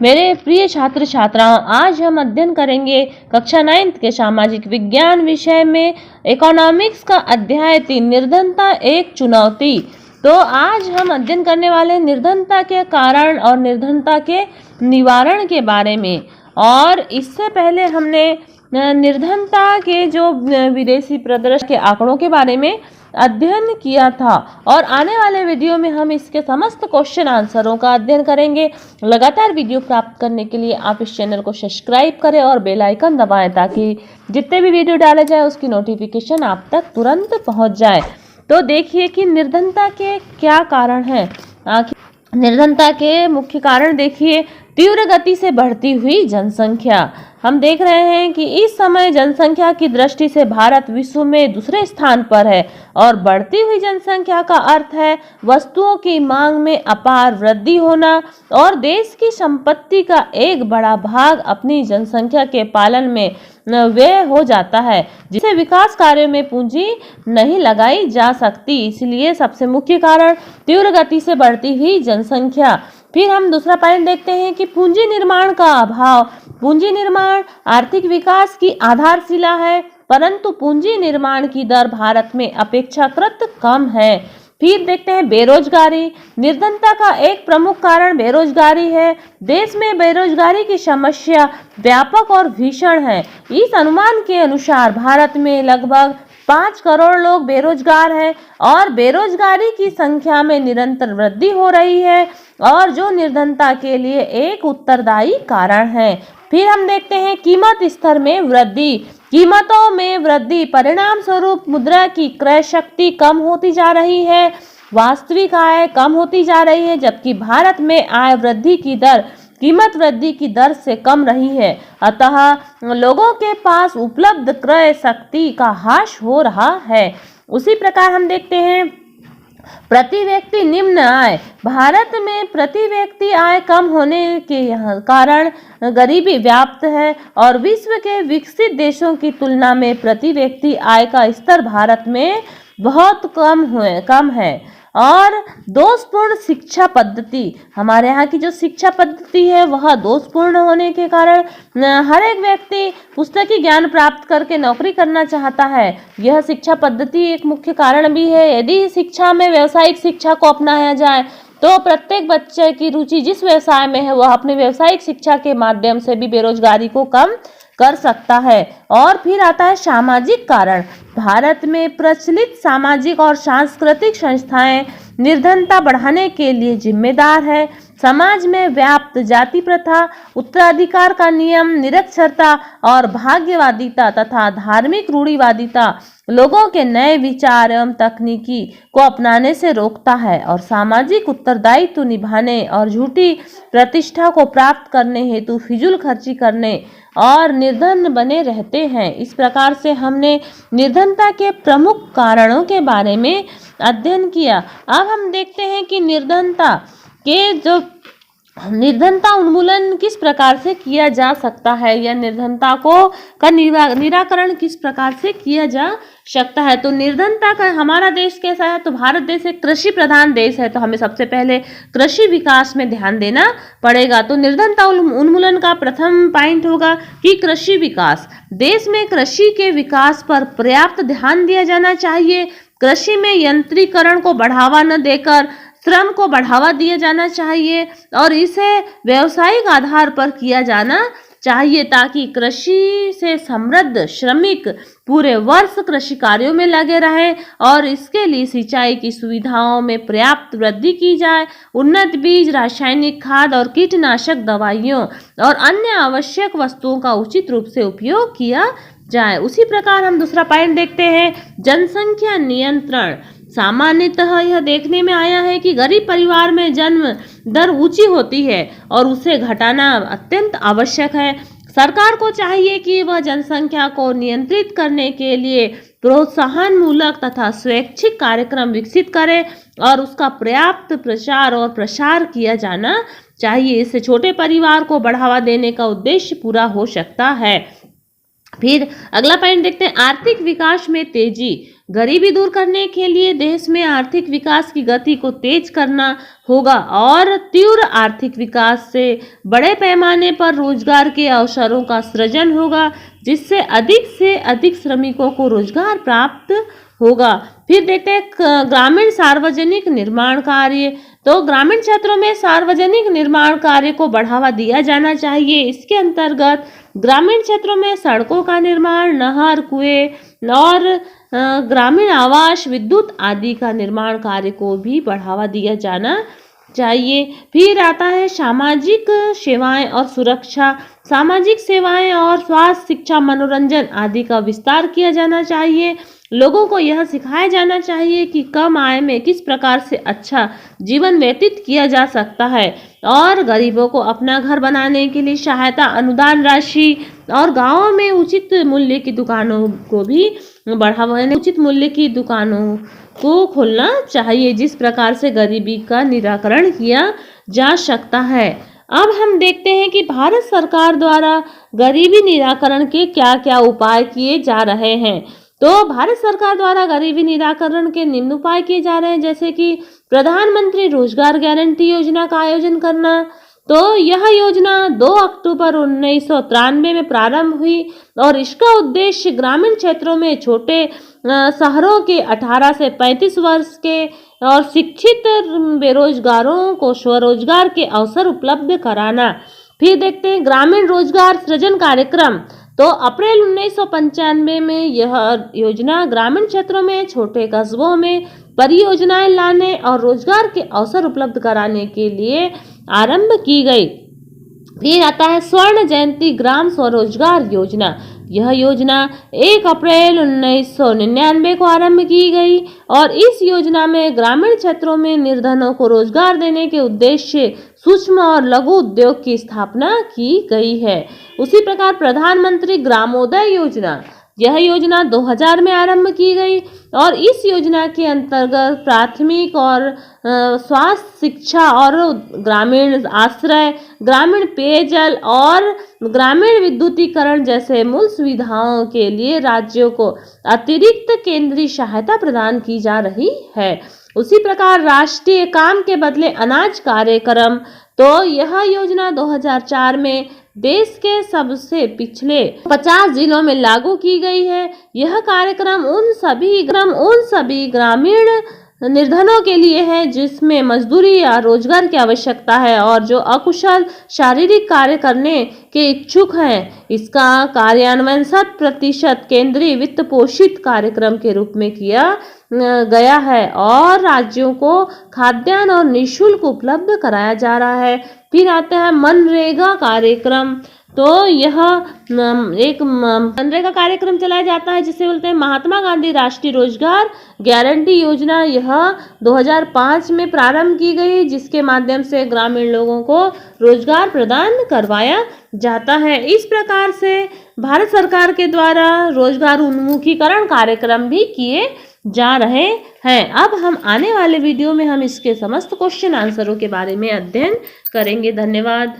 मेरे प्रिय छात्र छात्राओं, आज हम अध्ययन करेंगे कक्षा 9th के सामाजिक विज्ञान विषय में इकोनॉमिक्स का अध्याय 3 निर्धनता एक चुनौती। तो आज हम अध्ययन करने वाले निर्धनता के कारण और निर्धनता के निवारण के बारे में। और इससे पहले हमने निर्धनता के जो विदेशी परिदृश्य के आंकड़ों के बारे में अध्ययन किया था और आने वाले वीडियो में हम इसके समस्त क्वेश्चन आंसरों का अध्ययन करेंगे। लगातार वीडियो प्राप्त करने के लिए आप इस चैनल को सब्सक्राइब करें और बेल आइकन दबाएं ताकि जितने भी वीडियो डाले जाए उसकी नोटिफिकेशन आप तक तुरंत पहुंच जाए। तो देखिए कि निर्धनता के क्या कारण हैं। निर्धनता के मुख्य कारण देखिए, तीव्र गति से बढ़ती हुई जनसंख्या। हम देख रहे हैं कि इस समय जनसंख्या की दृष्टि से भारत विश्व में दूसरे स्थान पर है और बढ़ती हुई जनसंख्या का अर्थ है वस्तुओं की मांग में अपार वृद्धि होना और देश की संपत्ति का एक बड़ा भाग अपनी जनसंख्या के पालन में व्यय हो जाता है, जिसे विकास कार्यों में पूंजी नहीं लगाई जा सकती। इसलिए सबसे मुख्य कारण तीव्र गति से बढ़ती हुई जनसंख्या। फिर हम दूसरा पॉइंट देखते हैं कि पूंजी निर्माण का अभाव। पूंजी निर्माण आर्थिक विकास की आधारशिला है, परंतु पूंजी निर्माण की दर भारत में अपेक्षाकृत कम है। फिर देखते हैं बेरोजगारी। निर्धनता का एक प्रमुख कारण बेरोजगारी है। देश में बेरोजगारी की समस्या व्यापक और भीषण है। इस अनुमान के अनुसार भारत में लगभग 5 करोड़ लोग बेरोजगार हैं और बेरोजगारी की संख्या में निरंतर वृद्धि हो रही है और जो निर्धनता के लिए एक उत्तरदायी कारण है। फिर हम देखते हैं कीमत स्तर में वृद्धि। कीमतों में वृद्धि परिणाम स्वरूप मुद्रा की क्रय शक्ति कम होती जा रही है, वास्तविक आय कम होती जा रही है, जबकि भारत में आय वृद्धि की दर कीमत वृद्धि की दर से कम रही है। अतः लोगों के पास उपलब्ध क्रय शक्ति का ह्रास हो रहा है। उसी प्रकार हम देखते हैं प्रति व्यक्ति निम्न आय। भारत में प्रति व्यक्ति आय कम होने के कारण गरीबी व्याप्त है और विश्व के विकसित देशों की तुलना में प्रति व्यक्ति आय का स्तर भारत में बहुत कम है। और दोषपूर्ण शिक्षा पद्धति। हमारे यहाँ की जो शिक्षा पद्धति है वह दोषपूर्ण होने के कारण हर एक व्यक्ति पुस्तकीय ज्ञान प्राप्त करके नौकरी करना चाहता है। यह शिक्षा पद्धति एक मुख्य कारण भी है। यदि शिक्षा में व्यावसायिक शिक्षा को अपनाया जाए तो प्रत्येक बच्चे की रुचि जिस व्यवसाय में है वह अपने व्यावसायिक शिक्षा के माध्यम से भी बेरोजगारी को कम कर सकता है। और फिर आता है सामाजिक कारण। भारत में प्रचलित सामाजिक और सांस्कृतिक संस्थाएं निर्धनता बढ़ाने के लिए जिम्मेदार है। समाज में व्याप्त जाति प्रथा, उत्तराधिकार का नियम, निरक्षरता और भाग्यवादिता तथा धार्मिक रूढ़िवादिता लोगों के नए विचार एवं तकनीकी को अपनाने से रोकता है और सामाजिक उत्तरदायित्व निभाने और झूठी प्रतिष्ठा को प्राप्त करने हेतु फिजूल खर्ची करने और निर्धन बने रहते हैं। इस प्रकार से हमने निर्धनता के प्रमुख कारणों के बारे में अध्ययन किया। अब हम देखते हैं कि निर्धनता उन्मूलन किस प्रकार से किया जा सकता है या निर्धनता का निराकरण किस प्रकार से किया जा सकता है। तो निर्धनता का हमारा देश कैसा है, तो भारत देश एक कृषि प्रधान देश है, तो हमें सबसे पहले कृषि विकास में ध्यान देना पड़ेगा। तो निर्धनता उन्मूलन का प्रथम पॉइंट होगा कि कृषि विकास। देश में कृषि के विकास पर पर्याप्त ध्यान दिया जाना चाहिए। कृषि में यंत्रीकरण को बढ़ावा न देकर श्रम को बढ़ावा दिया जाना चाहिए और इसे व्यावसायिक आधार पर किया जाना चाहिए ताकि कृषि से समृद्ध श्रमिक पूरे वर्ष कृषि कार्यों में लगे रहें और इसके लिए सिंचाई की सुविधाओं में पर्याप्त वृद्धि की जाए। उन्नत बीज, रासायनिक खाद और कीटनाशक दवाइयों और अन्य आवश्यक वस्तुओं का उचित रूप से उपयोग किया जाए। उसी प्रकार हम दूसरा पॉइंट देखते हैं जनसंख्या नियंत्रण। सामान्यतः यह देखने में आया है कि गरीब परिवार में जन्म दर ऊंची होती है और उसे घटाना अत्यंत आवश्यक है। सरकार को चाहिए कि वह जनसंख्या को नियंत्रित करने के लिए प्रोत्साहन मूलक तथा स्वैच्छिक कार्यक्रम विकसित करे और उसका पर्याप्त प्रचार और प्रसार किया जाना चाहिए। इससे छोटे परिवार को बढ़ावा देने का उद्देश्य पूरा हो सकता है। फिर अगला पॉइंट देखते हैं आर्थिक विकास में तेजी। गरीबी दूर करने के लिए देश में आर्थिक विकास की गति को तेज करना होगा और तीव्र आर्थिक विकास से बड़े पैमाने पर रोजगार के अवसरों का सृजन होगा, जिससे अधिक श्रमिकों को रोजगार प्राप्त होगा। फिर देखते हैं ग्रामीण सार्वजनिक निर्माण कार्य। तो ग्रामीण क्षेत्रों में सार्वजनिक निर्माण कार्य को बढ़ावा दिया जाना चाहिए। इसके अंतर्गत ग्रामीण क्षेत्रों में सड़कों का निर्माण, नहर, कुएं और ग्रामीण आवास, विद्युत आदि का निर्माण कार्य को भी बढ़ावा दिया जाना चाहिए। फिर आता है सामाजिक सेवाएं और सुरक्षा। सामाजिक सेवाएं और स्वास्थ्य, शिक्षा, मनोरंजन आदि का विस्तार किया जाना चाहिए। लोगों को यह सिखाया जाना चाहिए कि कम आय में किस प्रकार से अच्छा जीवन व्यतीत किया जा सकता है और गरीबों को अपना घर बनाने के लिए सहायता, अनुदान राशि और गांवों में उचित मूल्य की दुकानों को भी बढ़ावा, उचित मूल्य की दुकानों को खोलना चाहिए, जिस प्रकार से गरीबी का निराकरण किया जा सकता है। अब हम देखते हैं कि भारत सरकार द्वारा गरीबी निराकरण के क्या क्या उपाय किए जा रहे हैं। तो भारत सरकार द्वारा गरीबी निराकरण के निम्न उपाय किए जा रहे हैं, जैसे कि प्रधानमंत्री रोजगार गारंटी योजना का आयोजन करना। तो यह योजना 2 अक्टूबर 1993 में प्रारंभ हुई और इसका उद्देश्य ग्रामीण क्षेत्रों में छोटे शहरों के 18 से 35 वर्ष के और शिक्षित बेरोजगारों को स्वरोजगार के अवसर उपलब्ध कराना। फिर देखते हैं ग्रामीण रोजगार सृजन कार्यक्रम। तो अप्रैल 1995 में यह योजना ग्रामीण क्षेत्रों में छोटे कस्बों में परियोजनाएं लाने और रोजगार के अवसर उपलब्ध कराने के लिए आरंभ की गई। फिर आता है स्वर्ण जयंती ग्राम स्वरोजगार योजना। यह योजना 1 अप्रैल 1999 को आरंभ की गई और इस योजना में ग्रामीण क्षेत्रों में निर्धनों को रोजगार देने के उद्देश्य सूक्ष्म और लघु उद्योग की स्थापना की गई है। उसी प्रकार प्रधानमंत्री ग्रामोदय योजना, यह योजना 2000 में आरंभ की गई और इस योजना के अंतर्गत प्राथमिक और स्वास्थ्य, शिक्षा और ग्रामीण आश्रय, ग्रामीण पेयजल और ग्रामीण विद्युतीकरण जैसे मूल सुविधाओं के लिए राज्यों को अतिरिक्त केंद्रीय सहायता प्रदान की जा रही है। उसी प्रकार राष्ट्रीय काम के बदले अनाज कार्यक्रम, तो यह योजना 2004 में देश के सबसे पिछले 50 जिलों में लागू की गई है। यह कार्यक्रम उन सभी ग्रामीण निर्धनों के लिए है जिसमें मजदूरी या रोजगार की आवश्यकता है और जो अकुशल शारीरिक कार्य करने के इच्छुक हैं। इसका कार्यान्वयन 100% केंद्रीय वित्त पोषित कार्यक्रम के रूप में किया गया है और राज्यों को खाद्यान्न और निःशुल्क उपलब्ध कराया जा रहा है। फिर आता है मनरेगा कार्यक्रम। तो यह एक मनरेगा कार्यक्रम चलाया जाता है जिसे बोलते हैं महात्मा गांधी राष्ट्रीय रोजगार गारंटी योजना। यह 2005 में प्रारंभ की गई, जिसके माध्यम से ग्रामीण लोगों को रोजगार प्रदान करवाया जाता है। इस प्रकार से भारत सरकार के द्वारा रोजगार उन्मुखीकरण कार्यक्रम भी किए जा रहे हैं। अब हम आने वाले वीडियो में हम इसके समस्त क्वेश्चन आंसरों के बारे में अध्ययन करेंगे। धन्यवाद।